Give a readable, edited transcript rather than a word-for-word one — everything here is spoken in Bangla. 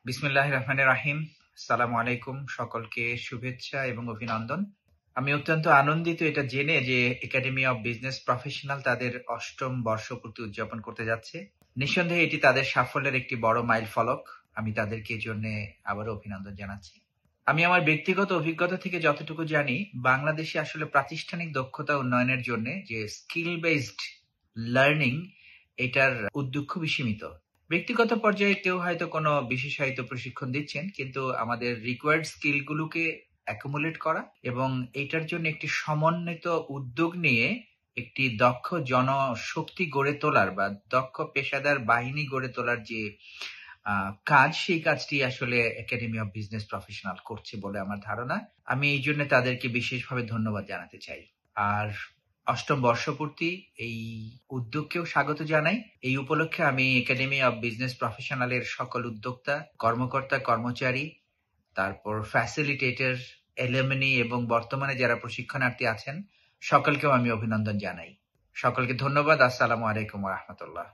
বিসমিল্লাহির রহমানির রাহিম। আসসালামু আলাইকুম। সকলকে শুভেচ্ছা এবং অভিনন্দন। আমি অত্যন্ত আনন্দিত এটা জেনে যে একাডেমি অফ বিজনেস প্রফেশনাল তাদের ৮ম বর্ষপূর্তি উদযাপন করতে যাচ্ছে। নিঃসন্দেহে এটি তাদের সাফল্যের একটি বড় মাইলফলক। আমি তাদেরকে এজন্যে আবারও অভিনন্দন জানাচ্ছি। আমি আমার ব্যক্তিগত অভিজ্ঞতা থেকে যতটুকু জানি, বাংলাদেশে আসলে প্রাতিষ্ঠানিক দক্ষতা উন্নয়নের জন্য যে স্কিল বেসড লার্নিং, এটার উদ্যোগ খুবই সীমিত। ব্যক্তিগত পর্যায়ে কেউ হয়তো কোনো বিশেষায়িত প্রশিক্ষণ দিচ্ছেন, কিন্তু আমাদের রিকোয়ার্ড স্কিল গুলোকে অ্যাকুমুলেট করা এবং এটার জন্য একটি সমন্বিত উদ্যোগ নিয়ে একটি দক্ষ জনশক্তি গড়ে তোলার বা দক্ষ পেশাদার বাহিনী গড়ে তোলার যে কাজ, সেই কাজটি আসলে একাডেমি অফ বিজনেস প্রফেশনাল করছে বলে আমার ধারণা। আমি এই জন্য তাদেরকে বিশেষভাবে ধন্যবাদ জানাতে চাই। আর ৮ম বর্ষপূর্তি এই উদ্যোগকেও স্বাগত জানাই। এই উপলক্ষে আমি একাডেমি অফ বিজনেস প্রফেশনালের সকল উদ্যোক্তা, কর্মকর্তা, কর্মচারী, তারপর ফ্যাসিলিটেটর, এলুমনি এবং বর্তমানে যারা প্রশিক্ষণার্থী আছেন সকলকেও আমি অভিনন্দন জানাই। সকলকে ধন্যবাদ। আসসালামু আলাইকুম ওয়া রাহমাতুল্লাহ।